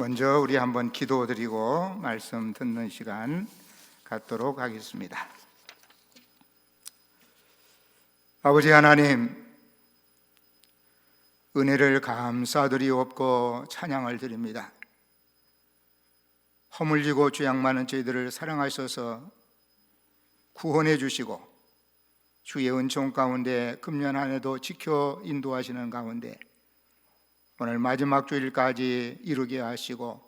먼저 우리 한번 기도드리고 말씀 듣는 시간 갖도록 하겠습니다. 아버지 하나님, 은혜를 감사드리옵고 찬양을 드립니다. 허물지고 죄악 많은 저희들을 사랑하셔서 구원해 주시고 주의 은총 가운데 금년 한 해도 지켜 인도하시는 가운데 오늘 마지막 주일까지 이루게 하시고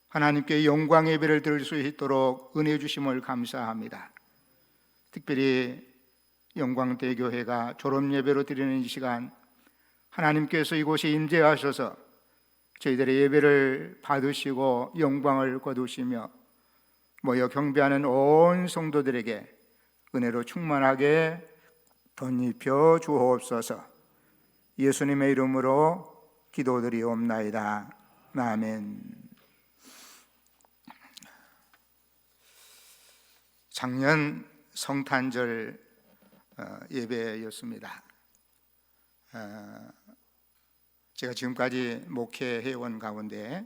하나님께 영광 예배를 드릴 수 있도록 은혜 주심을 감사합니다. 특별히 영광대교회가 졸업 예배로 드리는 이 시간 하나님께서 이곳에 임재하셔서 저희들의 예배를 받으시고 영광을 거두시며 모여 경배하는 온 성도들에게 은혜로 충만하게 덧입혀 주옵소서. 예수님의 이름으로 기도드리옵나이다. 아멘. 작년 성탄절 예배였습니다. 제가 지금까지 목회해온 가운데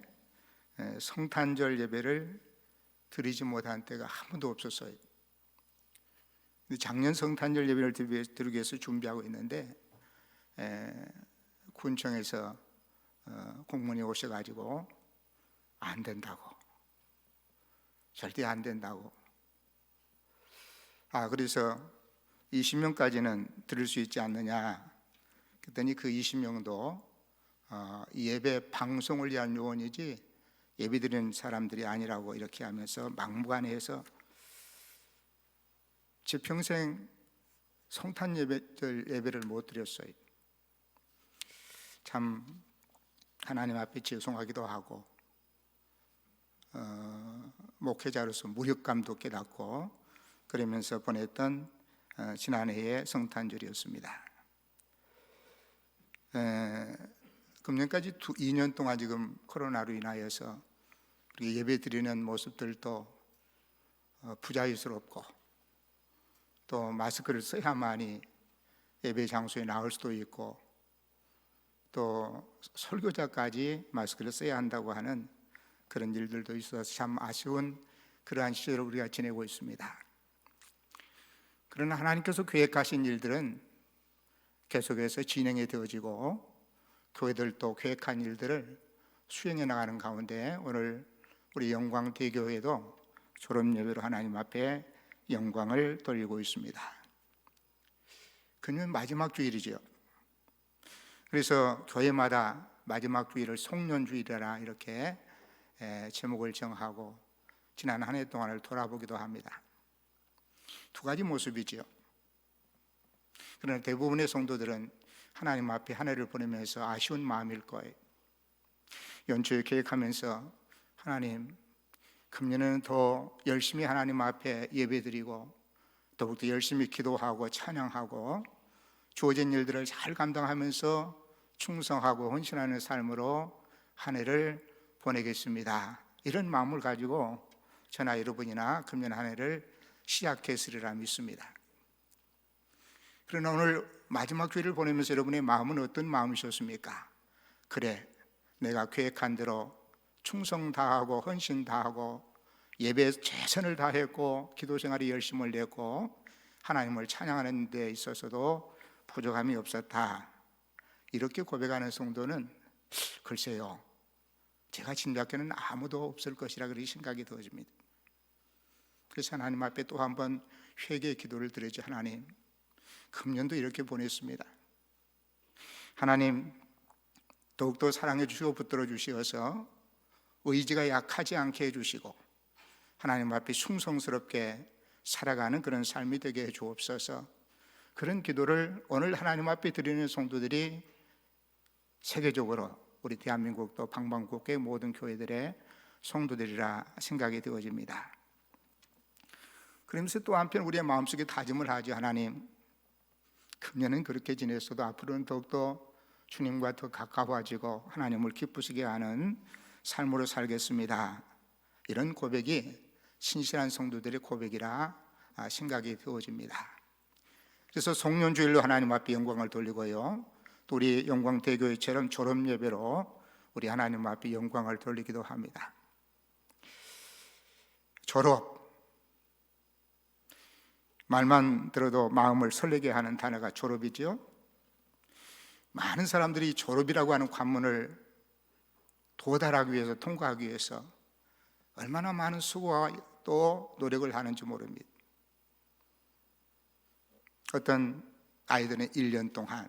성탄절 예배를 드리지 못한 때가 한 번도 없었어요. 작년 성탄절 예배를 드리기 위해서 준비하고 있는데 군청에서 공무원이 오셔가지고 안 된다고, 절대 안 된다고. 그래서 20명까지는 드릴 수 있지 않느냐. 그랬더니 그 20명도 예배 방송을 위한 요원이지 예배 드리는 사람들이 아니라고 이렇게 하면서 막무가내해서 제 평생 성탄 예배를 못 드렸어요. 참 하나님 앞에 죄송하기도 하고 목회자로서 무력감도 깨닫고 그러면서 보냈던 지난해의 성탄절이었습니다. 금년까지 2년 동안 지금 코로나로 인하여서 예배 드리는 모습들도 부자유스럽고 또 마스크를 써야만이 예배 장소에 나올 수도 있고 또 설교자까지 마스크를 써야 한다고 하는 그런 일들도 있어서 참 아쉬운 그러한 시절을 우리가 지내고 있습니다. 그러나 하나님께서 계획하신 일들은 계속해서 진행이 되어지고 교회들도 계획한 일들을 수행해 나가는 가운데 오늘 우리 영광대교회도 졸업예배로 하나님 앞에 영광을 돌리고 있습니다. 그러면 마지막 주일이죠. 그래서 교회마다 마지막 주일을 송년주일이라 이렇게 제목을 정하고 지난 한 해 동안을 돌아보기도 합니다. 두 가지 모습이죠. 그러나 대부분의 성도들은 하나님 앞에 한 해를 보내면서 아쉬운 마음일 거예요. 연초에 계획하면서 하나님, 금년에는 더 열심히 하나님 앞에 예배드리고 더욱더 열심히 기도하고 찬양하고 주어진 일들을 잘 감당하면서 충성하고 헌신하는 삶으로 한 해를 보내겠습니다. 이런 마음을 가지고 저나 여러분이나 금년 한 해를 시작했으리라 믿습니다. 그러나 오늘 마지막 주일을 보내면서 여러분의 마음은 어떤 마음이셨습니까? 그래, 내가 계획한 대로 충성 다하고 헌신 다하고 예배에 최선을 다했고 기도 생활에 열심을 냈고 하나님을 찬양하는 데 있어서도 부족함이 없었다. 이렇게 고백하는 성도는 글쎄요, 제가 짐작하는 아무도 없을 것이라 그렇게 생각이 되어집니다. 그래서 하나님 앞에 또 한번 회개의 기도를 드리죠. 하나님, 금년도 이렇게 보냈습니다. 하나님, 더욱더 사랑해 주시고 붙들어 주시어서 의지가 약하지 않게 해주시고 하나님 앞에 충성스럽게 살아가는 그런 삶이 되게 해 주옵소서. 그런 기도를 오늘 하나님 앞에 드리는 성도들이 세계적으로 우리 대한민국도 방방곡곡의 모든 교회들의 성도들이라 생각이 되어집니다. 그러면서 또 한편 우리의 마음속에 다짐을 하죠. 하나님, 금년은 그렇게 지냈어도 앞으로는 더욱더 주님과 더 가까워지고 하나님을 기쁘시게 하는 삶으로 살겠습니다. 이런 고백이 신실한 성도들의 고백이라 생각이 되어집니다. 그래서 송년주일로 하나님 앞에 영광을 돌리고요, 또 우리 영광대교회처럼 졸업예배로 우리 하나님 앞에 영광을 돌리기도 합니다. 졸업, 말만 들어도 마음을 설레게 하는 단어가 졸업이죠. 많은 사람들이 졸업이라고 하는 관문을 도달하기 위해서, 통과하기 위해서 얼마나 많은 수고와 또 노력을 하는지 모릅니다. 어떤 아이들은 1년 동안,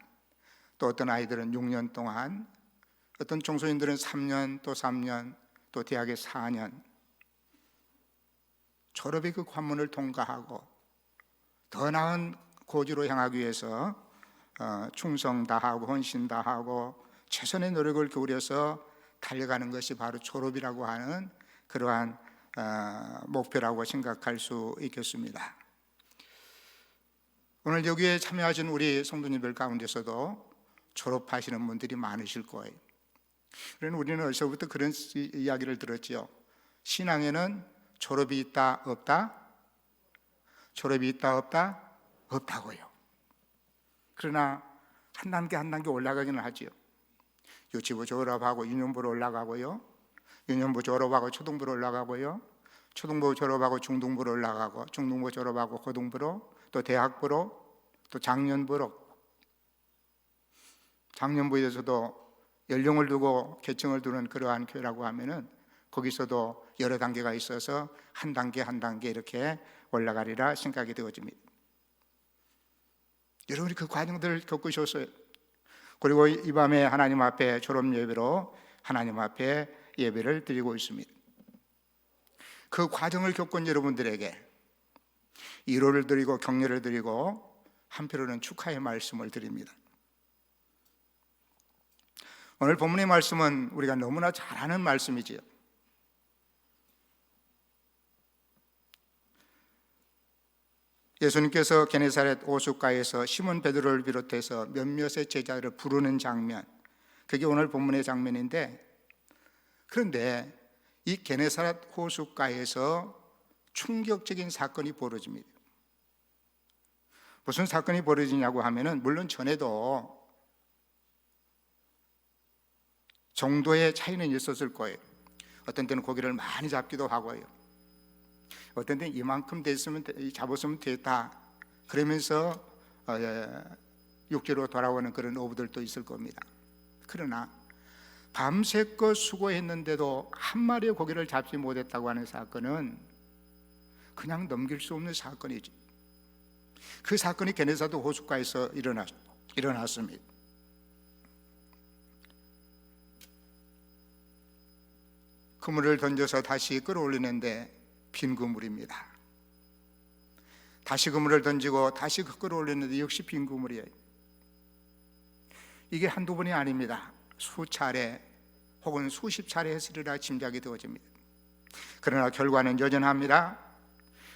또 어떤 아이들은 6년 동안, 어떤 청소년들은 3년, 또 3년, 또 대학에 4년, 졸업의 그 관문을 통과하고 더 나은 고지로 향하기 위해서 충성 다하고 헌신 다하고 최선의 노력을 기울여서 달려가는 것이 바로 졸업이라고 하는 그러한 목표라고 생각할 수 있겠습니다. 오늘 여기에 참여하신 우리 성도님들 가운데서도 졸업하시는 분들이 많으실 거예요. 그러나 우리는 어디서부터 그런 이야기를 들었지요. 신앙에는 졸업이 있다 없다? 졸업이 있다 없다? 없다고요. 그러나 한 단계 한 단계 올라가기는 하지요. 유치부 졸업하고 유년부로 올라가고요, 유년부 졸업하고 초등부로 올라가고요, 초등부 졸업하고 중등부로 올라가고, 중등부 졸업하고 고등부로, 또 대학부로, 또 장년부로. 장년부에서도 연령을 두고 계층을 두는 그러한 교회라고 하면은 거기서도 여러 단계가 있어서 한 단계 한 단계 이렇게 올라가리라 생각이 되어집니다. 여러분이 그 과정들을 겪으셨어요. 그리고 이 밤에 하나님 앞에 졸업 예배로 하나님 앞에 예배를 드리고 있습니다. 그 과정을 겪은 여러분들에게 위로를 드리고 격려를 드리고 한편으로는 축하의 말씀을 드립니다. 오늘 본문의 말씀은 우리가 너무나 잘 아는 말씀이지요. 예수님께서 게네사렛 호숫가에서 시몬 베드로를 비롯해서 몇몇의 제자들을 부르는 장면, 그게 오늘 본문의 장면인데, 그런데 이 게네사렛 호숫가에서 충격적인 사건이 벌어집니다. 무슨 사건이 벌어지냐고 하면은, 물론 전에도 정도의 차이는 있었을 거예요. 어떤 때는 고기를 많이 잡기도 하고요, 어떤 때는 이만큼 됐으면, 잡았으면 됐다 그러면서 육지로 돌아오는 그런 어부들도 있을 겁니다. 그러나 밤새껏 수고했는데도 한 마리의 고기를 잡지 못했다고 하는 사건은 그냥 넘길 수 없는 사건이지. 그 사건이 게네사렛 호숫가에서 일어났습니다. 그물을 던져서 다시 끌어올리는데 빈 그물입니다. 다시 그물을 던지고 다시 끌어올리는데 역시 빈 그물이에요. 이게 한두 번이 아닙니다. 수차례 혹은 수십 차례 했으리라 짐작이 되어집니다. 그러나 결과는 여전합니다.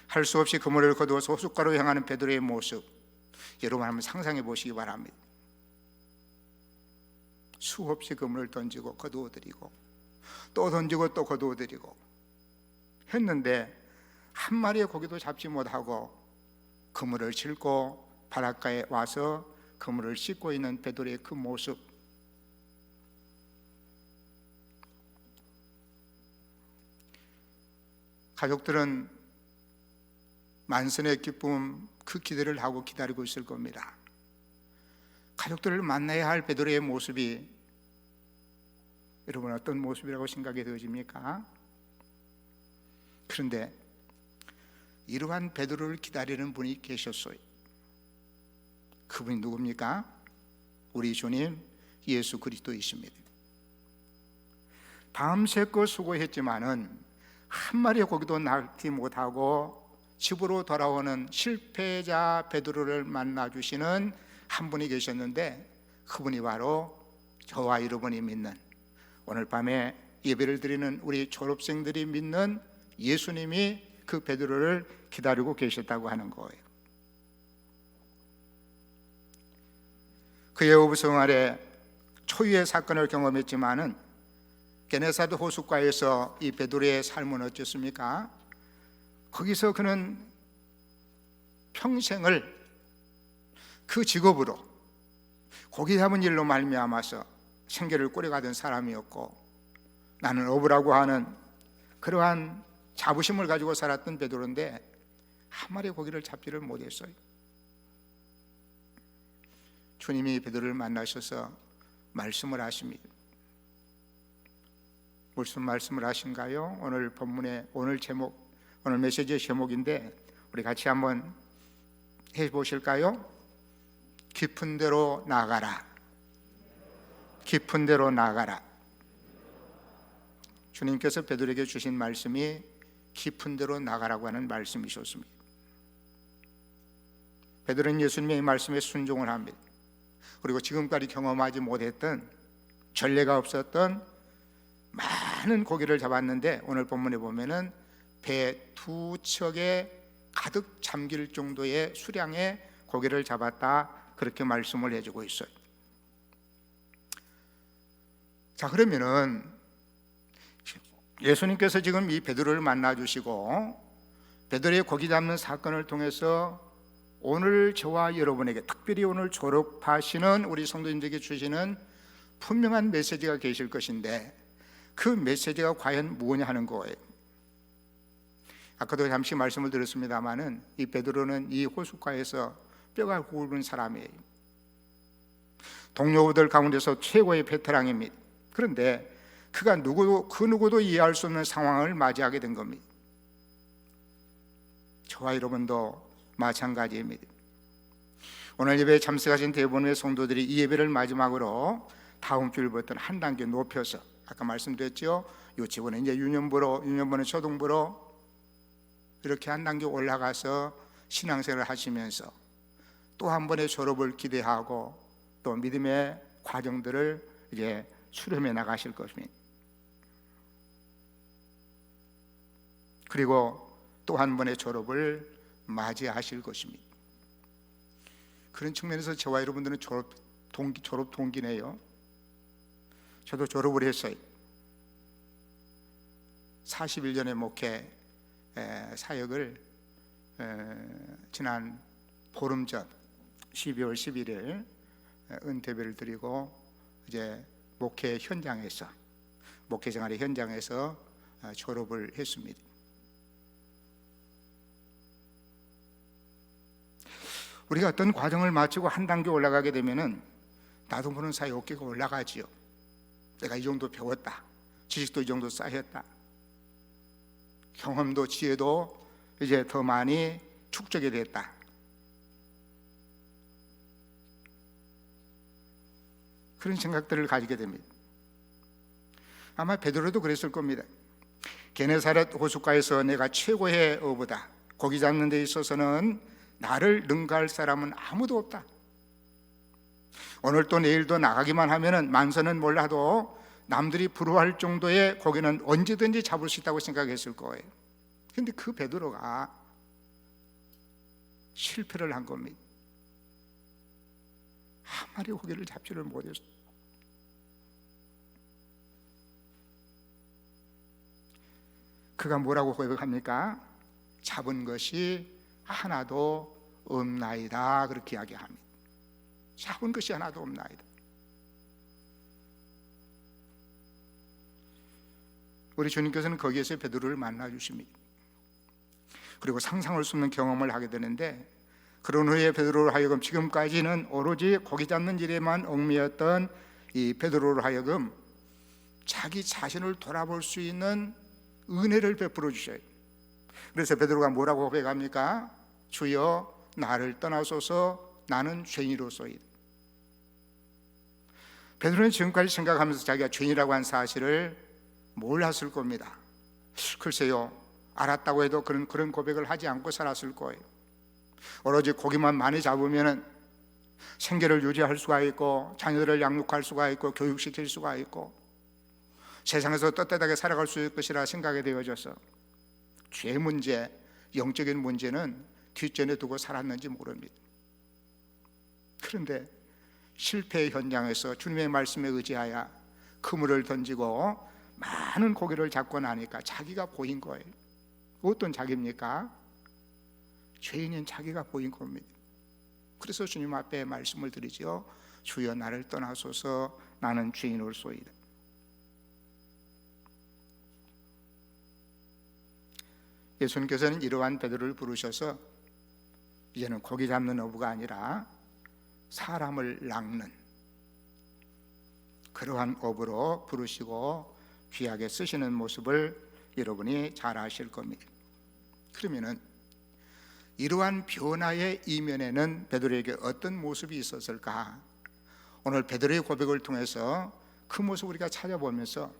할 수 없이 그물을 거두어서 호숫가로 향하는 베드로의 모습, 여러분 한번 상상해 보시기 바랍니다. 수없이 그물을 던지고 거두어드리고 또 던지고 또 거두어드리고 했는데 한 마리의 고기도 잡지 못하고 그물을 싣고 바닷가에 와서 그물을 씻고 있는 베드로의 그 모습, 가족들은 만선의 기쁨, 그 기대를 하고 기다리고 있을 겁니다. 가족들을 만나야 할 베드로의 모습이 여러분 어떤 모습이라고 생각이 되어집니까? 그런데 이러한 베드로를 기다리는 분이 계셨어요. 그분이 누굽니까? 우리 주님 예수 그리스도이십니다. 밤새껏 수고했지만은 한 마리의 고기도 낚지 못하고 집으로 돌아오는 실패자 베드로를 만나주시는 한 분이 계셨는데, 그분이 바로 저와 여러분이 믿는, 오늘 밤에 예배를 드리는 우리 졸업생들이 믿는 예수님이 그 베드로를 기다리고 계셨다고 하는 거예요. 그의 오부성 아래 초유의 사건을 경험했지만은 게네사렛 호숫가에서 이 베드로의 삶은 어땠습니까? 거기서 그는 평생을 그 직업으로 고기 잡은 일로 말미암아서 생계를 꾸려가던 사람이었고, 나는 어부라고 하는 그러한 자부심을 가지고 살았던 베드로인데 한 마리의 고기를 잡지를 못했어요. 주님이 베드로를 만나셔서 말씀을 하십니다. 무슨 말씀을 하신가요? 오늘 본문의 오늘 메시지의 제목인데 우리 같이 한번 해보실까요? 깊은 데로 나가라. 깊은 데로 나가라. 주님께서 베드로에게 주신 말씀이 깊은 데로 나가라고 하는 말씀이셨습니다. 베드로는 예수님의 말씀에 순종을 합니다. 그리고 지금까지 경험하지 못했던, 전례가 없었던 많은 고기를 잡았는데 오늘 본문에 보면은 배 두 척에 가득 잠길 정도의 수량의 고기를 잡았다, 그렇게 말씀을 해주고 있어요. 자, 그러면은 예수님께서 지금 이 베드로를 만나주시고 베드로의 고기 잡는 사건을 통해서 오늘 저와 여러분에게, 특별히 오늘 졸업하시는 우리 성도님들에게 주시는 분명한 메시지가 계실 것인데, 그 메시지가 과연 무엇냐 하는 거예요. 아까도 잠시 말씀을 드렸습니다마는 이 베드로는 이 호숫가에서 뼈가 굵은 사람이에요. 동료들 가운데서 최고의 베테랑입니다. 그런데 그가 그 누구도 이해할 수 없는 상황을 맞이하게 된 겁니다. 저와 여러분도 마찬가지입니다. 오늘 예배에 참석하신 대부분의 성도들이 이 예배를 마지막으로 다음 주일부터는 한 단계 높여서, 아까 말씀드렸죠, 유치원은 이제 유년부는 초등부로 이렇게 한 단계 올라가서 신앙생활을 하시면서 또 한 번의 졸업을 기대하고 또 믿음의 과정들을 이제 수렴해 나가실 것입니다. 그리고 또 한 번의 졸업을 맞이하실 것입니다. 그런 측면에서 저와 여러분들은 졸업 동기네요. 저도 졸업을 했어요. 41년의 목회 사역을 지난 보름 전 12월 11일 은퇴배를 드리고 이제 목회 생활의 현장에서 졸업을 했습니다. 우리가 어떤 과정을 마치고 한 단계 올라가게 되면은 나도 모르는 사이 어깨가 올라가지요. 내가 이 정도 배웠다, 지식도 이 정도 쌓였다, 경험도 지혜도 이제 더 많이 축적이 됐다. 그런 생각들을 가지게 됩니다. 아마 베드로도 그랬을 겁니다. 게네사렛 호숫가에서 내가 최고의 어부다, 고기 잡는 데 있어서는 나를 능가할 사람은 아무도 없다. 오늘 또 내일도 나가기만 하면은 만선은 몰라도 남들이 부러워할 정도의 고기는 언제든지 잡을 수 있다고 생각했을 거예요. 그런데 그 베드로가 실패를 한 겁니다. 한 마리 고기를 잡지를 못했어요. 그가 뭐라고 고백합니까? 잡은 것이 하나도 없나이다, 그렇게 이야기합니다. 잡은 것이 하나도 없나이다. 우리 주님께서는 거기에서 베드로를 만나 주십니다. 그리고 상상할 수 없는 경험을 하게 되는데, 그런 후에 베드로로 하여금 지금까지는 오로지 고기 잡는 일에만 얽매였던 이 베드로로 하여금 자기 자신을 돌아볼 수 있는 은혜를 베풀어 주셔요. 그래서 베드로가 뭐라고 고백합니까? 주여 나를 떠나소서, 나는 죄인이로소이다. 베드로는 지금까지 생각하면서 자기가 죄인이라고 한 사실을 몰랐을 겁니다. 글쎄요, 알았다고 해도 그런 고백을 하지 않고 살았을 거예요. 오로지 고기만 많이 잡으면 생계를 유지할 수가 있고, 자녀들을 양육할 수가 있고, 교육시킬 수가 있고, 세상에서 떳떳하게 살아갈 수 있을 것이라 생각이 되어져서 죄 문제, 영적인 문제는 뒷전에 두고 살았는지 모릅니다. 그런데 실패의 현장에서 주님의 말씀에 의지하여 그물을 던지고 많은 고기를 잡고 나니까 자기가 보인 거예요. 어떤 자기입니까? 죄인인 자기가 보인 겁니다. 그래서 주님 앞에 말씀을 드리죠. 주여 나를 떠나소서, 나는 죄인으로소이다. 예수님께서는 이러한 베드로를 부르셔서 이제는 고기 잡는 어부가 아니라 사람을 낚는 그러한 어부로 부르시고 귀하게 쓰시는 모습을 여러분이 잘 아실 겁니다. 그러면은 이러한 변화의 이면에는 베드로에게 어떤 모습이 있었을까? 오늘 베드로의 고백을 통해서 그 모습을 우리가 찾아보면서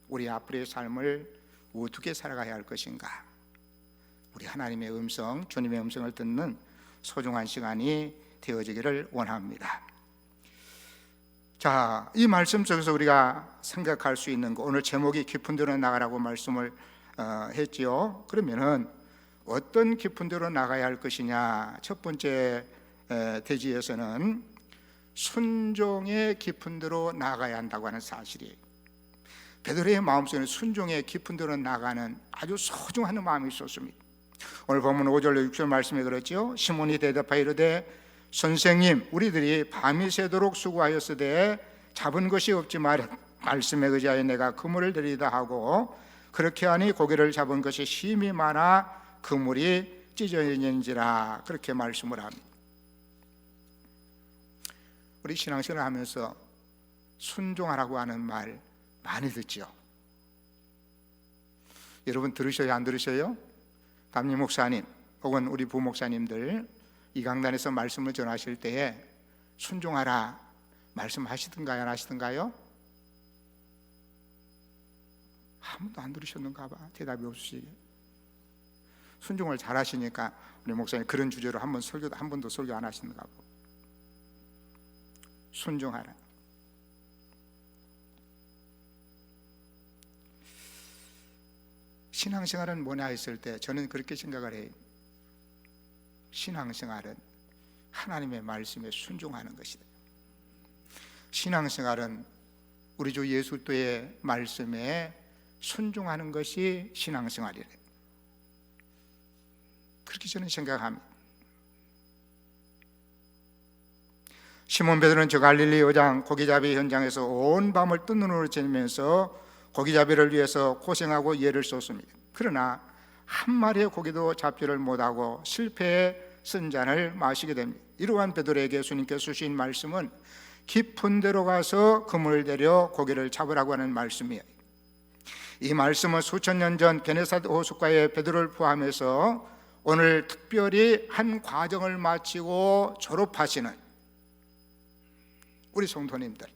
우리 앞으로의 삶을 어떻게 살아가야 할 것인가? 우리 하나님의 음성, 주님의 음성을 듣는 소중한 시간이 되어지기를 원합니다. 자, 이 말씀 속에서 우리가 생각할 수 있는 거, 오늘 제목이 깊은 데로 나가라고 말씀을 했지요. 그러면은 어떤 깊은 데로 나가야 할 것이냐? 첫 번째 대지에서는 순종의 깊은 데로 나가야 한다고 하는 사실이에요. 베드로의 마음속에는 순종의 깊은 데로 나가는 아주 소중한 마음이 있었습니다. 오늘 보면 5절 6절 말씀에 그렇죠. 시몬이 대답하여 이르되 선생님, 우리들이 밤이 새도록 수고하였으되 잡은 것이 없지만 말씀에 의지하여 내가 그물을 들이다 하고 그렇게 하니 고기를 잡은 것이 심히 많아 그물이 찢어지는지라 그렇게 말씀을 합니다. 우리 신앙생활을 하면서 순종하라고 하는 말 많이 듣죠. 여러분 들으셔요, 안 들으셔요? 담임 목사님 혹은 우리 부목사님들 이 강단에서 말씀을 전하실 때에 순종하라 말씀하시던가요, 안 하시던가요? 아무도 안 들으셨는가 봐. 대답이 없으시게. 순종을 잘 하시니까 우리 목사님 그런 주제로 한 번도 설교 안 하시는가 봐. 순종하라. 신앙생활은 뭐냐 했을 때 저는 그렇게 생각을 해요. 신앙생활은 하나님의 말씀에 순종하는 것이다. 신앙생활은 우리 주 예수 그리스도의 말씀에 순종하는 것이 신앙생활이래. 그렇게 저는 생각합니다. 시몬 베드로는 저 갈릴리 요장 고기잡이 현장에서 온 밤을 뜬 눈으로 지내면서 고기잡이를 위해서 고생하고 예를 쏟습니다. 그러나 한 마리의 고기도 잡지를 못하고 실패에 쓴 잔을 마시게 됩니다. 이러한 베드로에게 예수님께서 주신 말씀은 깊은 데로 가서 그물을 내려 고기를 잡으라고 하는 말씀이에요. 이 말씀은 수천 년 전 게네사렛 호숫가에 베드로를 포함해서 오늘 특별히 한 과정을 마치고 졸업하시는 우리 성도님들,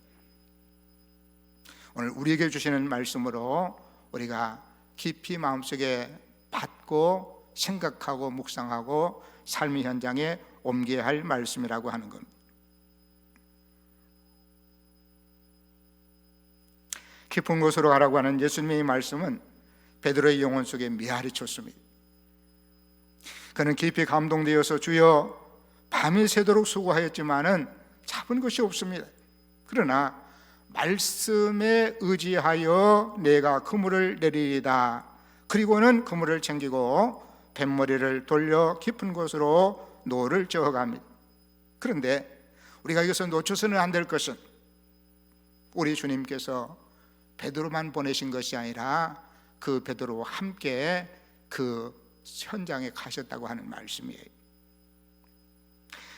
오늘 우리에게 주시는 말씀으로 우리가 깊이 마음속에 받고 생각하고 묵상하고 삶의 현장에 옮겨야 할 말씀이라고 하는 겁니다. 깊은 곳으로 가라고 하는 예수님의 말씀은 베드로의 영혼 속에 메아리 쳤습니다. 그는 깊이 감동되어서 주여 밤이 새도록 수고하였지만은 잡은 것이 없습니다. 그러나 말씀에 의지하여 내가 그물을 내리리다. 그리고는 그물을 챙기고 뱃머리를 돌려 깊은 곳으로 노를 저어갑니다. 그런데 우리가 여기서 놓쳐서는 안 될 것은 우리 주님께서 베드로만 보내신 것이 아니라 그 베드로와 함께 그 현장에 가셨다고 하는 말씀이에요.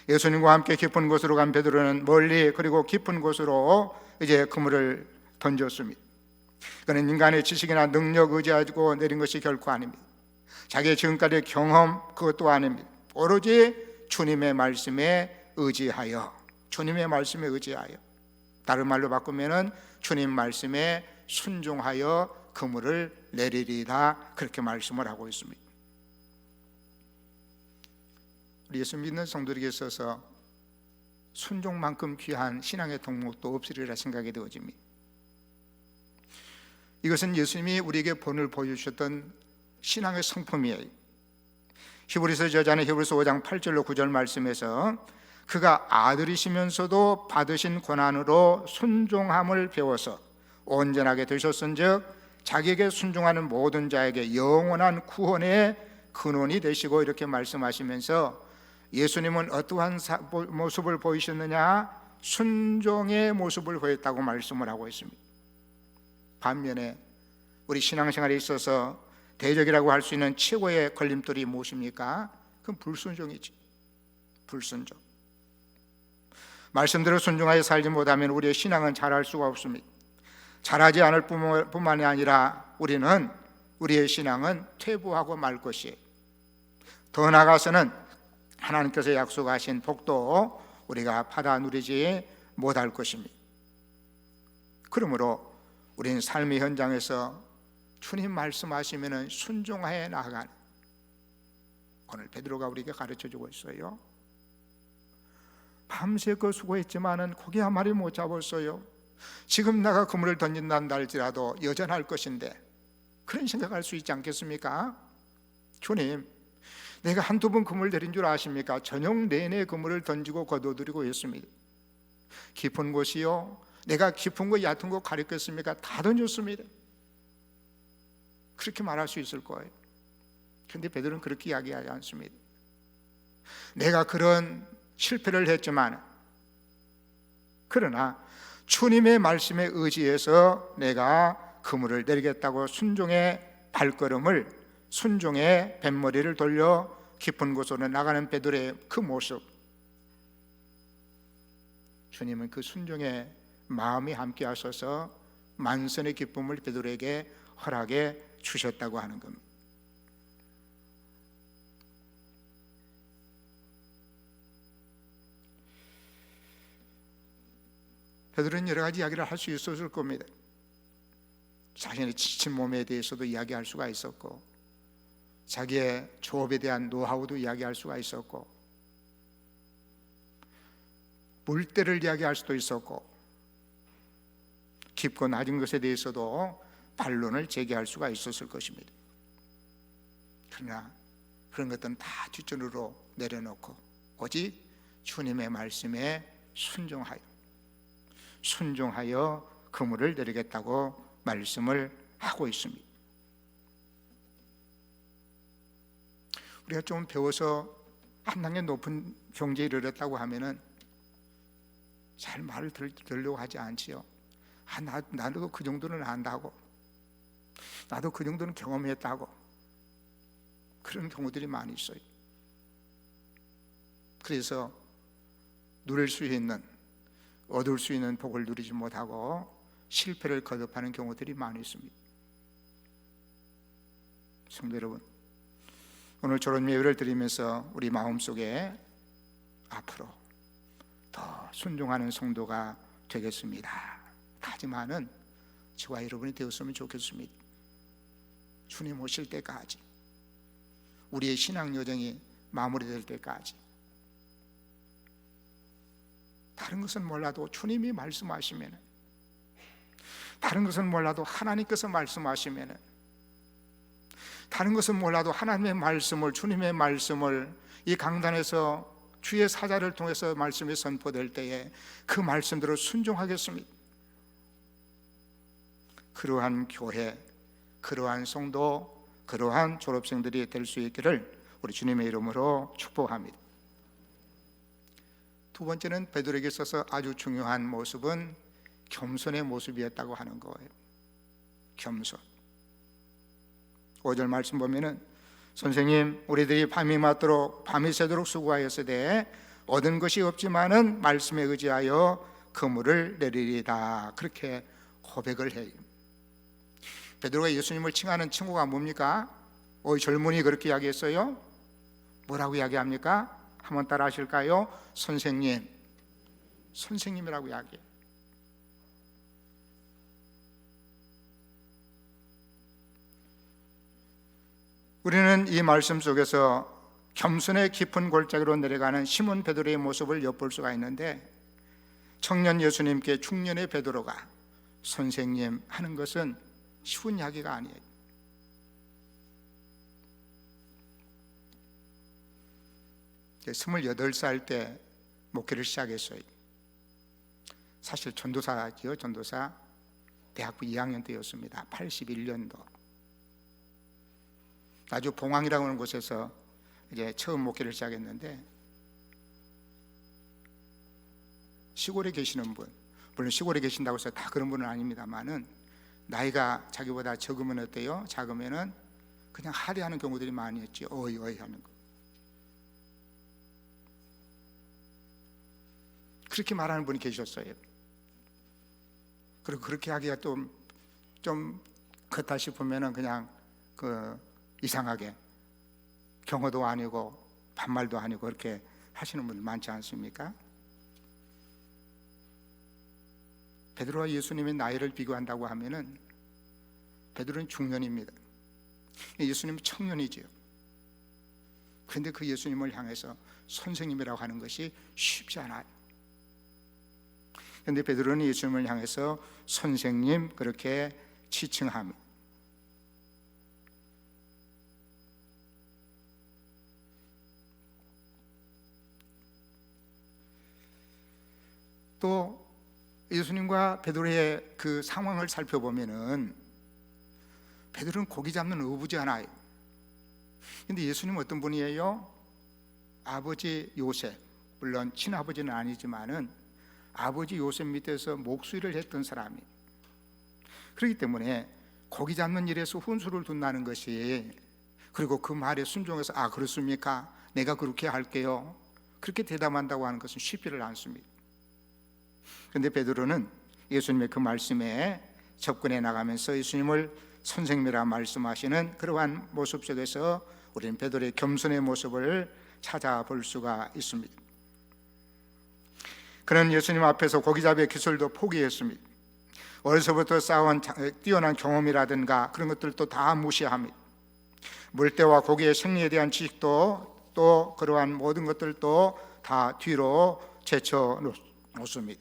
예수님과 함께 깊은 곳으로 간 베드로는 멀리 그리고 깊은 곳으로 이제 그물을 던졌습니다. 그는 인간의 지식이나 능력 의지하고 내린 것이 결코 아닙니다. 자기의 지금까지의 경험 그것도 아닙니다. 오로지 주님의 말씀에 의지하여, 주님의 말씀에 의지하여, 다른 말로 바꾸면은 주님 말씀에 순종하여 그물을 내리리라 그렇게 말씀을 하고 있습니다. 우리 예수 믿는 성도에게 있어서 순종만큼 귀한 신앙의 덕목도 없으리라 생각이 되어집니다. 이것은 예수님이 우리에게 본을 보여주셨던 신앙의 성품이에요. 히브리서 저자는 히브리서 5장 8절로 9절 말씀에서 그가 아들이시면서도 받으신 고난으로 순종함을 배워서 온전하게 되셨은즉 자기에게 순종하는 모든 자에게 영원한 구원의 근원이 되시고 이렇게 말씀하시면서 예수님은 어떠한 모습을 보이셨느냐? 순종의 모습을 보였다고 말씀을 하고 있습니다. 반면에 우리 신앙생활에 있어서 대적이라고 할 수 있는 최고의 걸림돌이 무엇입니까? 그건 불순종이지. 불순종. 말씀대로 순종하여 살지 못하면 우리의 신앙은 자랄 수가 없습니다. 자라지 않을 뿐만이 아니라 우리의 신앙은 퇴보하고 말 것이에요. 더 나아가서는 하나님께서 약속하신 복도 우리가 받아 누리지 못할 것입니다. 그러므로 우리는 삶의 현장에서 주님 말씀하시면 순종하여 나아가는, 오늘 베드로가 우리에게 가르쳐주고 있어요. 밤새껏 수고했지만은 고기 한 마리 못 잡았어요. 지금 내가 그물을 던진단다 할지라도 여전할 것인데, 그런 생각할 수 있지 않겠습니까? 주님, 내가 한두 번 그물 들인 줄 아십니까? 저녁 내내 그물을 던지고 거둬들이고 있습니다. 깊은 곳이요, 내가 깊은 거 얕은 거 가리켰습니까? 다 던졌습니다. 그렇게 말할 수 있을 거예요. 그런데 베드로는 그렇게 이야기하지 않습니다. 내가 그런 실패를 했지만, 그러나 주님의 말씀에 의지해서 내가 그물을 내리겠다고 순종의 발걸음을, 순종의 뱃머리를 돌려 깊은 곳으로 나가는 베드로의 그 모습, 주님은 그 순종의 마음이 함께 하셔서 만선의 기쁨을 베드로에게 허락해 주셨다고 하는 겁니다. 베드로는 여러 가지 이야기를 할 수 있었을 겁니다. 자신의 지친 몸에 대해서도 이야기할 수가 있었고, 자기의 조업에 대한 노하우도 이야기할 수가 있었고, 물때를 이야기할 수도 있었고, 깊고 낮은 것에 대해서도 반론을 제기할 수가 있었을 것입니다. 그러나 그런 것들은 다 뒷전으로 내려놓고 오직 주님의 말씀에 순종하여 그물을 내리겠다고 말씀을 하고 있습니다. 우리가 좀 배워서 한 단계 높은 경지에 이르렀다고 하면은 잘 말을 들으려고 하지 않지요. 나도 그 정도는 안다고, 나도 그 정도는 경험했다고, 그런 경우들이 많이 있어요. 그래서 누릴 수 있는, 얻을 수 있는 복을 누리지 못하고 실패를 거듭하는 경우들이 많이 있습니다. 성도 여러분, 오늘 저런 예배를 드리면서 우리 마음속에 앞으로 더 순종하는 성도가 되겠습니다. 다짐하는 저와 여러분이 되었으면 좋겠습니다. 주님 오실 때까지, 우리의 신앙 여정이 마무리될 때까지, 다른 것은 몰라도 주님이 말씀하시면, 다른 것은 몰라도 하나님께서 말씀하시면, 다른 것은 몰라도 하나님의 말씀을, 주님의 말씀을 이 강단에서 주의 사자를 통해서 말씀이 선포될 때에 그 말씀대로 순종하겠습니다. 그러한 교회, 그러한 성도, 그러한 졸업생들이 될 수 있기를 우리 주님의 이름으로 축복합니다. 두 번째는 베드로에게 있어서 아주 중요한 모습은 겸손의 모습이었다고 하는 거예요. 겸손. 5절 말씀 보면은, 선생님, 우리들이 밤이 새도록 수고하였으되 얻은 것이 없지만은 말씀에 의지하여 그물을 내리리다, 그렇게 고백을 해요. 베드로가 예수님을 칭하는 칭호가 뭡니까? 이 젊은이 그렇게 이야기했어요. 뭐라고 이야기합니까? 한번 따라 하실까요? 선생님, 선생님이라고 이야기해요. 우리는 이 말씀 속에서 겸손의 깊은 골짜기로 내려가는 시몬 베드로의 모습을 엿볼 수가 있는데, 청년 예수님께 중년의 베드로가 선생님 하는 것은 쉬운 이야기가 아니에요. 이제 28살 때 목회를 시작했어요. 사실 전도사지요. 전도사 대학부 2학년 때였습니다. 81년도. 아주 봉황이라고 하는 곳에서 이제 처음 목회를 시작했는데, 시골에 계시는 분, 물론 시골에 계신다고 해서 다 그런 분은 아닙니다만은, 나이가 자기보다 적으면 어때요? 작으면은 그냥 할애하는 경우들이 많이 있지. 어이 하는 거. 그렇게 말하는 분이 계셨어요. 그리고 그렇게 하기가 좀 그렇다 싶으면은 그냥 이상하게 경어도 아니고 반말도 아니고 그렇게 하시는 분들 많지 않습니까? 베드로와 예수님의 나이를 비교한다고 하면은 베드로는 중년입니다. 예수님은 청년이지요. 그런데 그 예수님을 향해서 선생님이라고 하는 것이 쉽지 않아요. 그런데 베드로는 예수님을 향해서 선생님 그렇게 지칭합니다. 또 예수님과 베드로의 그 상황을 살펴보면은 베드로는 고기 잡는 어부지 않아요. 근데 예수님은 어떤 분이에요? 아버지 요셉, 물론 친아버지는 아니지만은 아버지 요셉 밑에서 목수일을 했던 사람이. 그렇기 때문에 고기 잡는 일에서 훈수를 둔다는 것이, 그리고 그 말에 순종해서 아 그렇습니까? 내가 그렇게 할게요, 그렇게 대답한다고 하는 것은 쉽지를 않습니다. 그런데 베드로는 예수님의 그 말씀에 접근해 나가면서 예수님을 선생님이라 말씀하시는 그러한 모습 속에서 우리는 베드로의 겸손의 모습을 찾아볼 수가 있습니다. 그는 예수님 앞에서 고기잡이의 기술도 포기했습니다. 어려서부터 쌓아온 뛰어난 경험이라든가 그런 것들도 다 무시합니다. 물때와 고기의 생리에 대한 지식도 또 그러한 모든 것들도 다 뒤로 제쳐 놓습니다.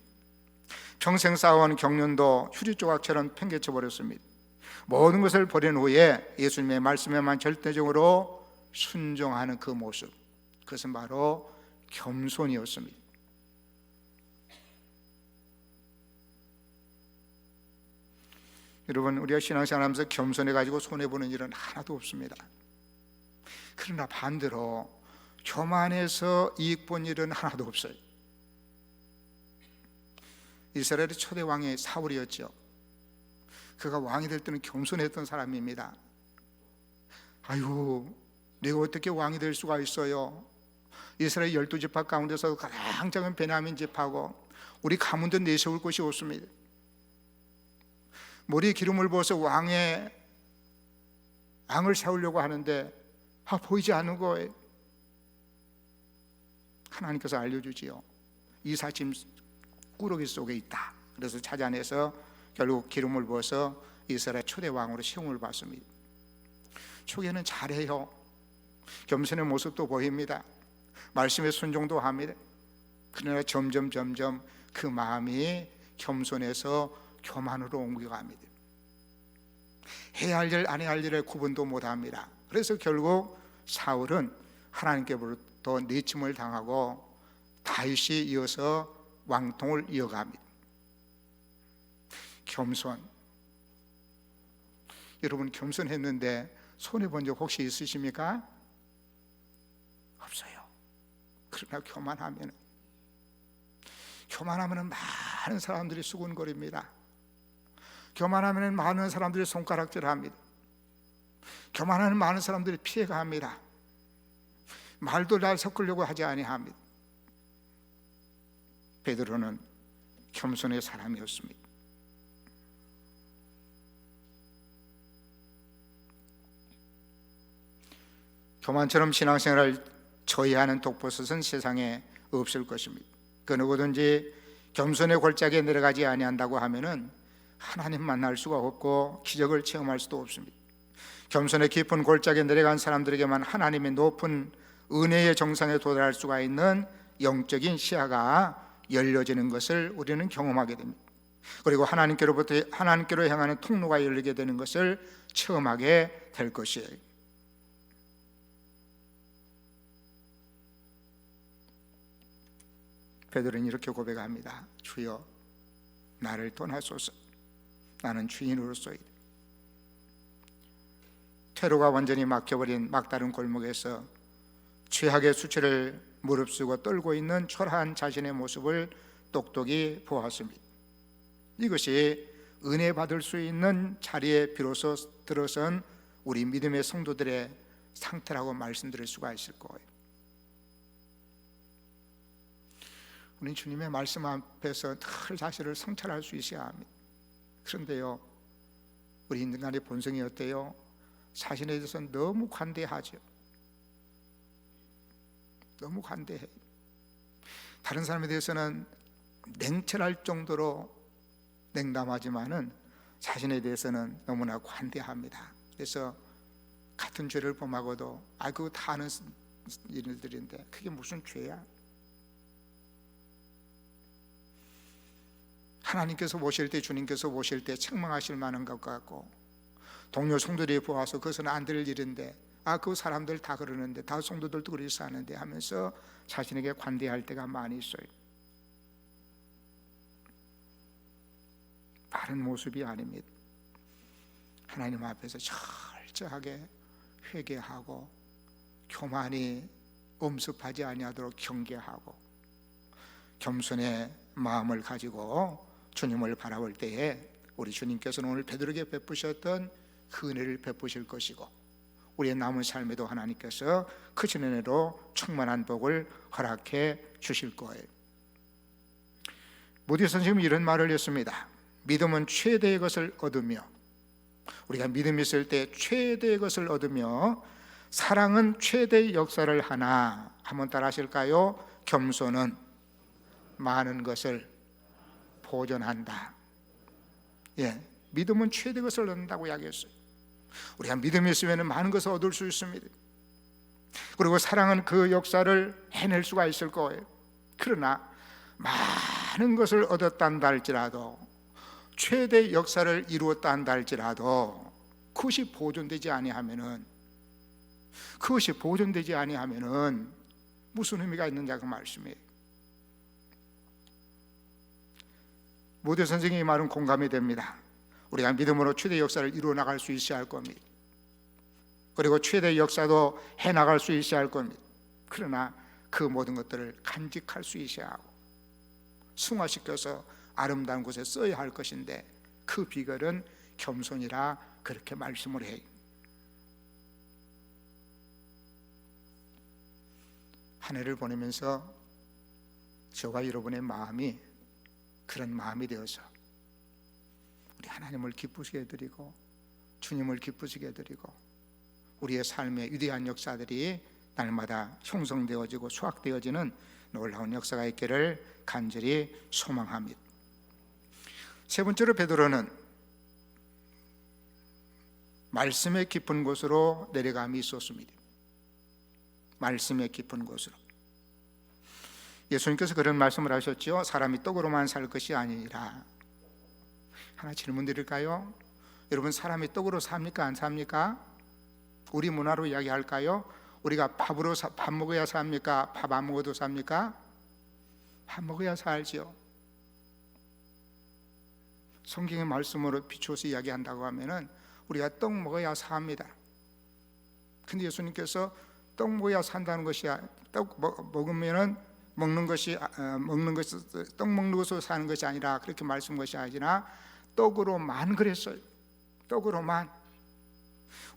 평생 쌓아온 경륜도 휴지 조각처럼 팽개쳐 버렸습니다. 모든 것을 버린 후에 예수님의 말씀에만 절대적으로 순종하는 그 모습, 그것은 바로 겸손이었습니다. 여러분, 우리가 신앙생활하면서 겸손해가지고 손해보는 일은 하나도 없습니다. 그러나 반대로 교만해서 이익 본 일은 하나도 없어요. 이스라엘의 초대 왕이 사울이었죠. 그가 왕이 될 때는 겸손했던 사람입니다. 아유, 내가 어떻게 왕이 될 수가 있어요? 이스라엘 12지파 가운데서 가장 작은 베냐민 지파고 우리 가문도 내세울 곳이 없습니다. 머리에 기름을 부어서 왕을 세우려고 하는데 보이지 않는 거예요. 하나님께서 알려주지요. 이 사심 꾸러기 속에 있다. 그래서 찾아내서 결국 기름을 부어서 이스라엘 초대 왕으로 시험을 받습니다. 초기에는 잘해요. 겸손의 모습도 보입니다. 말씀에 순종도 합니다. 그러나 점점 그 마음이 겸손해서 교만으로 옮겨갑니다. 해야 할 일, 안 해야 할 일을 구분도 못합니다. 그래서 결국 사울은 하나님께로부터 내침을 당하고 다윗이 이어서 왕통을 이어갑니다. 겸손. 여러분, 겸손했는데 손해본 적 혹시 있으십니까? 없어요. 그러나 교만하면 많은 사람들이 수군거립니다. 교만하면 많은 사람들이 손가락질합니다. 교만하면 많은 사람들이 피해갑니다. 말도 날 섞으려고 하지 아니합니다. 베드로는 겸손의 사람이었습니다. 교만처럼 신앙생활을 저해하는 독버섯은 세상에 없을 것입니다. 그 누구든지 겸손의 골짜기에 내려가지 아니한다고 하면은 하나님 만날 수가 없고 기적을 체험할 수도 없습니다. 겸손의 깊은 골짜기에 내려간 사람들에게만 하나님의 높은 은혜의 정상에 도달할 수가 있는 영적인 시야가 열려지는 것을 우리는 경험하게 됩니다. 그리고 하나님께로 향하는 통로가 열리게 되는 것을 체험하게 될 것이에요. 베드로는 이렇게 고백합니다. 주여, 나를 떠나소서. 나는 주인으로서이다. 퇴로가 완전히 막혀버린 막다른 골목에서 죄악의 수치를 무릅쓰고 떨고 있는 초라한 자신의 모습을 똑똑히 보았습니다. 이것이 은혜 받을 수 있는 자리에 비로소 들어선 우리 믿음의 성도들의 상태라고 말씀드릴 수가 있을 거예요. 우리 주님의 말씀 앞에서 늘 자신을 성찰할 수 있어야 합니다. 그런데요, 우리 인간의 본성이 어때요? 자신에 대해서 너무 관대하죠. 너무 관대해. 다른 사람에 대해서는 냉철할 정도로 냉담하지만은 자신에 대해서는 너무나 관대합니다. 그래서 같은 죄를 범하고도 그거 다 아는 일들인데 그게 무슨 죄야? 하나님께서 보실 때, 주님께서 보실 때 책망하실 만한 것 같고, 동료 성도들이 보아서 그것은 안 될 일인데 그 사람들 다 그러는데, 다 성도들도 그렇게 사는데 하면서 자신에게 관대할 때가 많이 있어요. 바른 모습이 아닙니다. 하나님 앞에서 철저하게 회개하고 교만이 엄습하지 아니하도록 경계하고 겸손의 마음을 가지고 주님을 바라볼 때에 우리 주님께서는 오늘 베드로에게 베푸셨던 그 은혜를 베푸실 것이고, 우리의 남은 삶에도 하나님께서 크신 은혜로 충만한 복을 허락해 주실 거예요. 모디 선생님이 이런 말을 했습니다. 믿음은 최대의 것을 얻으며, 우리가 믿음이 있을 때 최대의 것을 얻으며, 사랑은 최대의 역사를 하나. 한번 따라 하실까요? 겸손은 많은 것을 보존한다. 믿음은 최대의 것을 얻는다고 이야기했어요. 우리가 믿음이 있으면 많은 것을 얻을 수 있습니다. 그리고 사랑은 그 역사를 해낼 수가 있을 거예요. 그러나 많은 것을 얻었단다 할지라도, 최대 역사를 이루었다 한다 할지라도 그것이 보존되지 아니하면은 무슨 의미가 있느냐 그 말씀이에요. 모대 선생님의 말은 공감이 됩니다. 우리가 믿음으로 최대 역사를 이루어 나갈 수 있어야 할 겁니다. 그리고 최대 역사도 해나갈 수 있어야 할 겁니다. 그러나 그 모든 것들을 간직할 수 있어야 하고 승화시켜서 아름다운 곳에 써야 할 것인데, 그 비결은 겸손이라 그렇게 말씀을 해요. 한 해를 보내면서 저와 여러분의 마음이 그런 마음이 되어서 우리 하나님을 기쁘시게 해드리고 주님을 기쁘시게 해드리고 우리의 삶의 위대한 역사들이 날마다 형성되어지고 수확되어지는 놀라운 역사가 있기를 간절히 소망합니다. 세 번째로 베드로는 말씀의 깊은 곳으로 내려감이 있었습니다. 말씀의 깊은 곳으로. 예수님께서 그런 말씀을 하셨죠. 사람이 떡으로만 살 것이 아니라. 하나 질문 드릴까요? 여러분, 사람이 떡으로 삽니까? 안 삽니까? 우리 문화로 이야기할까요? 우리가 밥 먹어야 삽니까? 밥 안 먹어도 삽니까? 밥 먹어야 살죠. 성경의 말씀으로 비추어서 이야기한다고 하면은 우리가 떡 먹어야 삽니다. 근데 예수님께서 떡 먹어야 산다는 것이, 떡 먹으면은 떡 먹는 것으로 사는 것이 아니라 그렇게 말씀한 것이 아니라 떡으로만 그랬어요. 떡으로만.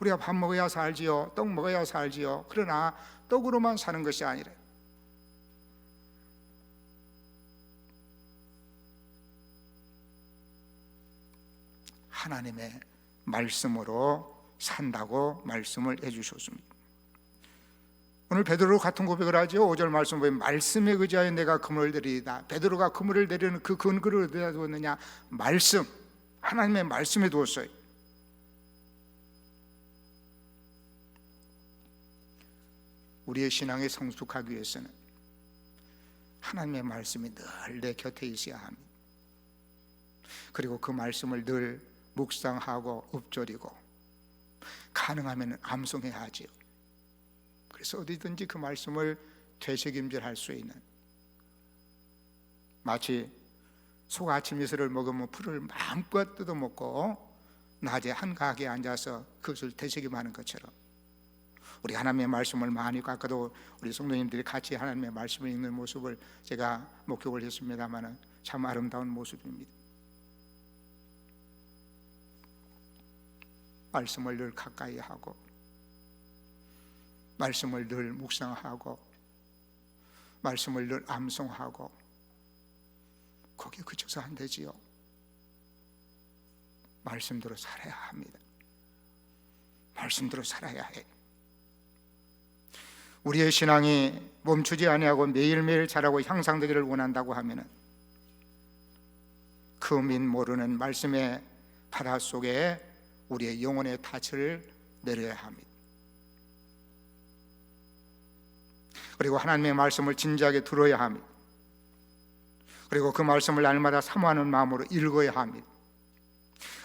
우리가 밥 먹어야 살지요, 떡 먹어야 살지요. 그러나 떡으로만 사는 것이 아니라 하나님의 말씀으로 산다고 말씀을 해주셨습니다. 오늘 베드로 같은 고백을 하죠. 5절 말씀 보면 말씀에 의지하여 내가 그물을 내리이다. 베드로가 그물을 내리는 그 근거를 어디다 두었느냐? 말씀, 하나님의 말씀에 두었어요. 우리의 신앙에 성숙하기 위해서는 하나님의 말씀이 늘 내 곁에 있어야 합니다. 그리고 그 말씀을 늘 묵상하고 읊조리고 가능하면 암송해야 하지요. 그래서 어디든지 그 말씀을 되새김질할 수 있는, 마치 소가 아침 이슬을 먹으면 풀을 마음껏 뜯어먹고 낮에 한가하게 앉아서 그것을 되새김하는 것처럼 우리 하나님의 말씀을 많이, 아까도 우리 성도님들이 같이 하나님의 말씀을 읽는 모습을 제가 목격을 했습니다만 참 아름다운 모습입니다. 말씀을 늘 가까이 하고 말씀을 늘 묵상하고 말씀을 늘 암송하고 거기에 그쳐서 안 되지요. 말씀대로 살아야 합니다. 말씀대로 살아야 해. 우리의 신앙이 멈추지 아니하고 매일매일 자라고 향상되기를 원한다고 하면은 그 민 모르는 말씀의 바다 속에 우리의 영혼의 닻을 내려야 합니다. 그리고 하나님의 말씀을 진지하게 들어야 합니다. 그리고 그 말씀을 날마다 사모하는 마음으로 읽어야 합니다.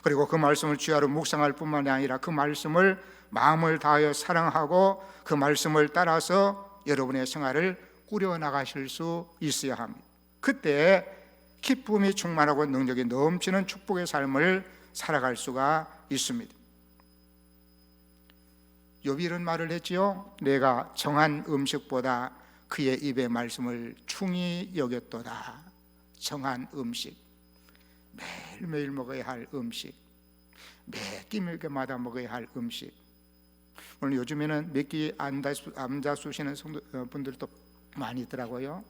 그리고 그 말씀을 주야로 묵상할 뿐만이 아니라 그 말씀을 마음을 다하여 사랑하고 그 말씀을 따라서 여러분의 생활을 꾸려나가실 수 있어야 합니다. 그때 기쁨이 충만하고 능력이 넘치는 축복의 삶을 살아갈 수가 있습니다. 욥이 이런 말을 했지요. 내가 정한 음식보다 그의 입의 말씀을 충히 여겼도다. 정한 음식, 매일매일 먹어야 할 음식, 매 끼마다 먹어야 할 음식. 오늘 요즘에는 몇 끼 암자 쑤시는 분들도 많이 있더라고요.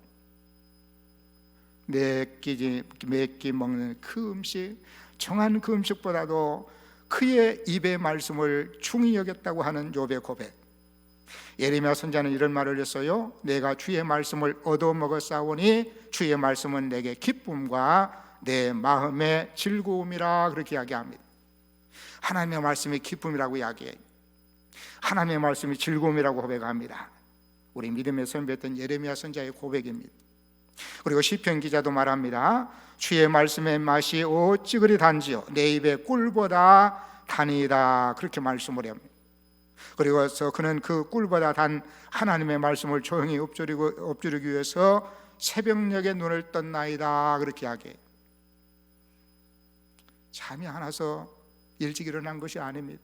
몇 끼 먹는 그 음식, 정한 그 음식보다도 그의 입의 말씀을 충히 여겼다고 하는 욥의 고백. 예레미야 선지자는 이런 말을 했어요. 내가 주의 말씀을 얻어먹었사오니 주의 말씀은 내게 기쁨과 내 마음의 즐거움이라 그렇게 이야기합니다. 하나님의 말씀이 기쁨이라고 이야기해요. 하나님의 말씀이 즐거움이라고 고백합니다. 우리 믿음의 선배였던 예레미야 선지자의 고백입니다. 그리고 시편 기자도 말합니다. 주의 말씀의 맛이 어찌 그리 단지요 내 입에 꿀보다 단이다 그렇게 말씀을 합니다. 그리고 그는 그 꿀보다 단 하나님의 말씀을 조용히 엎드리기 위해서 새벽녘에 눈을 떴나이다 그렇게 이야기해요. 잠이 안 와서 일찍 일어난 것이 아닙니다.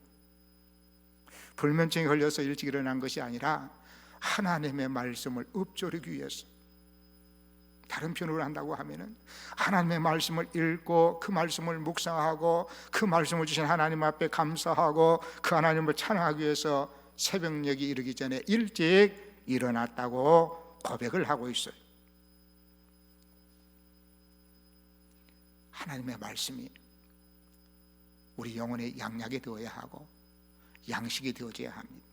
불면증에 걸려서 일찍 일어난 것이 아니라 하나님의 말씀을 읊조리기 위해서, 다른 표현으로 한다고 하면은 하나님의 말씀을 읽고 그 말씀을 묵상하고 그 말씀을 주신 하나님 앞에 감사하고 그 하나님을 찬양하기 위해서 새벽녘이 이르기 전에 일찍 일어났다고 고백을 하고 있어요. 하나님의 말씀이 우리 영혼의 양약이 되어야 하고 양식이 되어져야 합니다.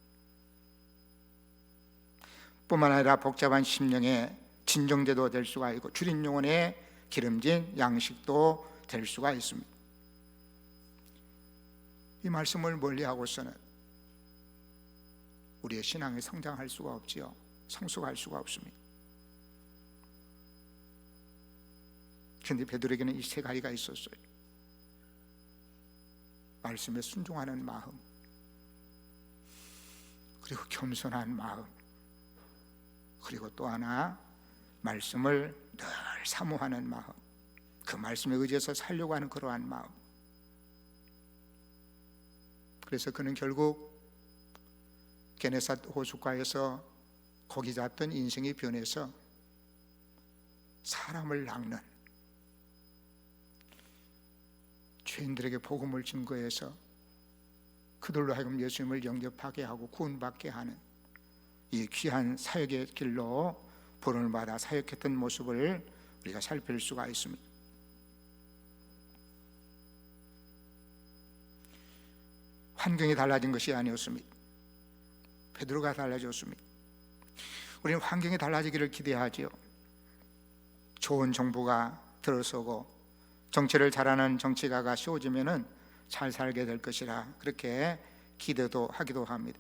뿐만 아니라 복잡한 심령의 진정제도 될 수가 있고 주린 영혼의 기름진 양식도 될 수가 있습니다. 이 말씀을 멀리하고서는 우리의 신앙이 성장할 수가 없지요. 성숙할 수가 없습니다. 그런데 베드로에게는 이 세 가지가 있었어요. 말씀에 순종하는 마음, 그리고 겸손한 마음, 그리고 또 하나 말씀을 늘 사모하는 마음, 그 말씀에 의지해서 살려고 하는 그러한 마음. 그래서 그는 결국 게네삿 호숫가에서 고기 잡던 인생이 변해서 사람을 낚는, 죄인들에게 복음을 증거해서 그들로 하여금 예수님을 영접하게 하고 구원받게 하는 이 귀한 사역의 길로 본을 받아 사역했던 모습을 우리가 살필 수가 있습니다. 환경이 달라진 것이 아니었습니다. 베드로가 달라졌습니다. 우리는 환경이 달라지기를 기대하지요. 좋은 정부가 들어서고 정치를 잘하는 정치가가 씌워지면은 잘 살게 될 것이라 그렇게 기대도 하기도 합니다.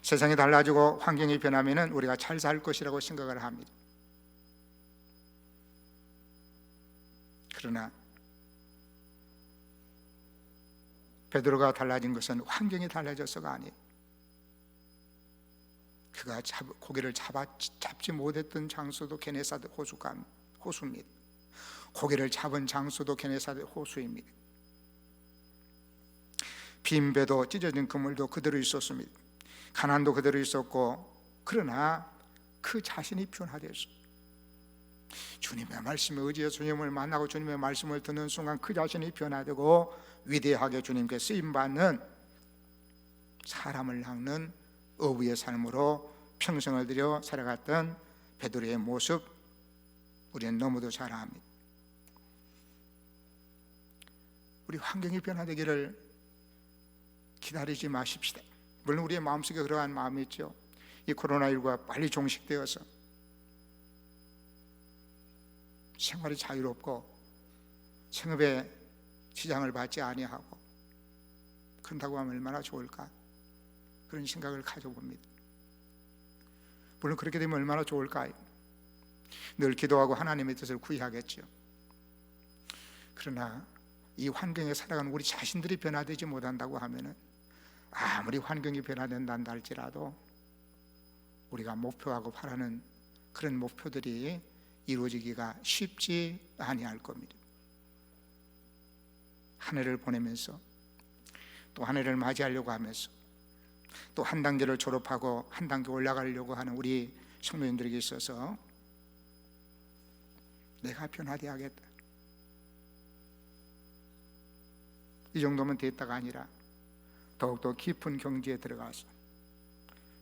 세상이 달라지고 환경이 변하면은 우리가 잘 살 것이라고 생각을 합니다. 그러나 베드로가 달라진 것은 환경이 달라져서가 아니에요. 그가 고기를 잡지 못했던 장소도 게네사렛 호수입니다. 고기를 잡은 장소도 게네사렛 호수입니다. 빈 배도 찢어진 그물도 그대로 있었습니다. 가난도 그대로 있었고, 그러나 그 자신이 변화되었어요. 주님의 말씀에 의지해 주님을 만나고 주님의 말씀을 듣는 순간 그 자신이 변화되고 위대하게 주님께 쓰임받는 사람을 낚는 어부의 삶으로 평생을 들여 살아갔던 베드로의 모습 우리는 너무도 잘 압니다. 우리 환경이 변화되기를 기다리지 마십시다. 물론 우리의 마음속에 그러한 마음이 있죠. 이 코로나19가 빨리 종식되어서 생활이 자유롭고 생업에 지장을 받지 아니하고 그런다고 하면 얼마나 좋을까, 그런 생각을 가져봅니다. 물론 그렇게 되면 얼마나 좋을까요? 늘 기도하고 하나님의 뜻을 구해야겠죠. 그러나 이 환경에 살아가는 우리 자신들이 변화되지 못한다고 하면은 아무리 환경이 변화된다 할지라도 우리가 목표하고 바라는 그런 목표들이 이루어지기가 쉽지 아니할 겁니다. 한 해를 보내면서 또 한 해를 맞이하려고 하면서 또 한 단계를 졸업하고 한 단계 올라가려고 하는 우리 성도님들에게 있어서 내가 변화되어야겠다, 이 정도면 됐다가 아니라 더욱더 깊은 경지에 들어가서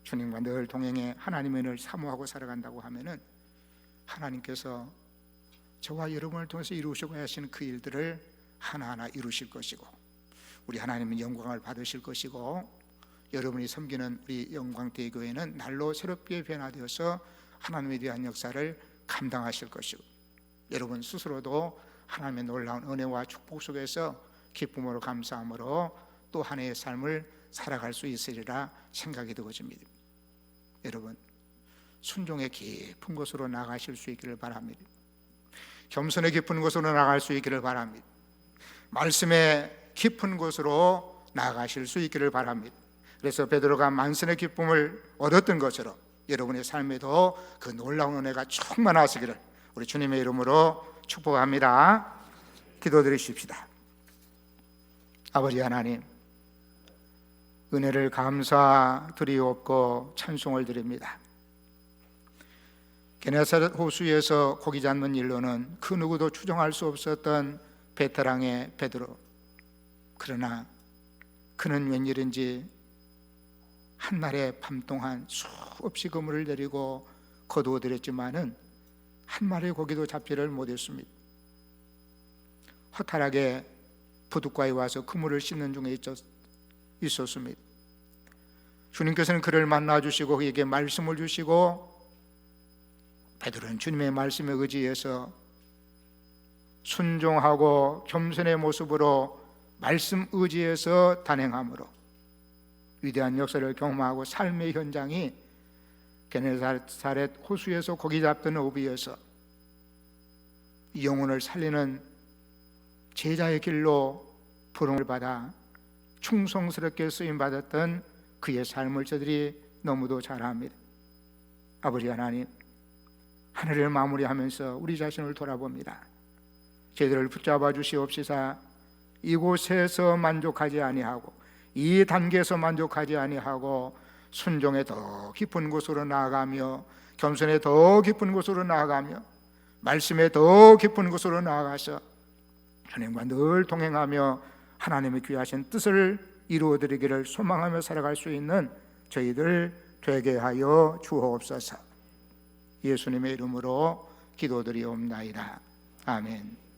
주님과 늘 동행해 하나님의 은혜를 사모하고 살아간다고 하면은 하나님께서 저와 여러분을 통해서 이루시고 하시는 그 일들을 하나하나 이루실 것이고 우리 하나님은 영광을 받으실 것이고 여러분이 섬기는 우리 영광대교회는 날로 새롭게 변화되어서 하나님에 대한 역사를 감당하실 것이고 여러분 스스로도 하나님의 놀라운 은혜와 축복 속에서 기쁨으로 감사함으로 또 한 해의 삶을 살아갈 수 있으리라 생각이 되어집니다. 여러분 순종의 깊은 곳으로 나가실 수 있기를 바랍니다. 겸손의 깊은 곳으로 나갈 수 있기를 바랍니다. 말씀의 깊은 곳으로 나가실 수 있기를 바랍니다. 그래서 베드로가 만선의 기쁨을 얻었던 것처럼 여러분의 삶에도 그 놀라운 은혜가 충만하시기를 우리 주님의 이름으로 축복합니다. 기도드리십시다. 아버지 하나님, 은혜를 감사드리옵고 찬송을 드립니다. 게네사렛 호수에서 고기 잡는 일로는 그 누구도 추정할 수 없었던 베테랑의 베드로, 그러나 그는 웬일인지 한날의 밤 동안 수없이 그물을 내리고 거두어들였지만은 한 마리의 고기도 잡지를 못했습니다. 허탈하게 부둣가에 와서 그물을 씻는 중에 있었습니다. 주님께서는 그를 만나주시고 그에게 말씀을 주시고 베드로는 주님의 말씀에 의지해서 순종하고 겸손의 모습으로 말씀 의지해서 단행함으로 위대한 역사를 경험하고 삶의 현장이 게네사렛 호수에서 고기 잡던 어부에서 영혼을 살리는 제자의 길로 부름을 받아 충성스럽게 쓰임받았던 그의 삶을 저들이 너무도 잘 압니다. 아버지 하나님, 한 해를 마무리하면서 우리 자신을 돌아봅니다. 저희들을 붙잡아 주시옵시사 이곳에서 만족하지 아니하고 이 단계에서 만족하지 아니하고 순종에 더 깊은 곳으로 나아가며 겸손에 더 깊은 곳으로 나아가며 말씀에 더 깊은 곳으로 나아가서 하나님과 늘 동행하며 하나님의 귀하신 뜻을 이루어드리기를 소망하며 살아갈 수 있는 저희들 되게 하여 주옵소서. 예수님의 이름으로 기도드리옵나이다. 아멘.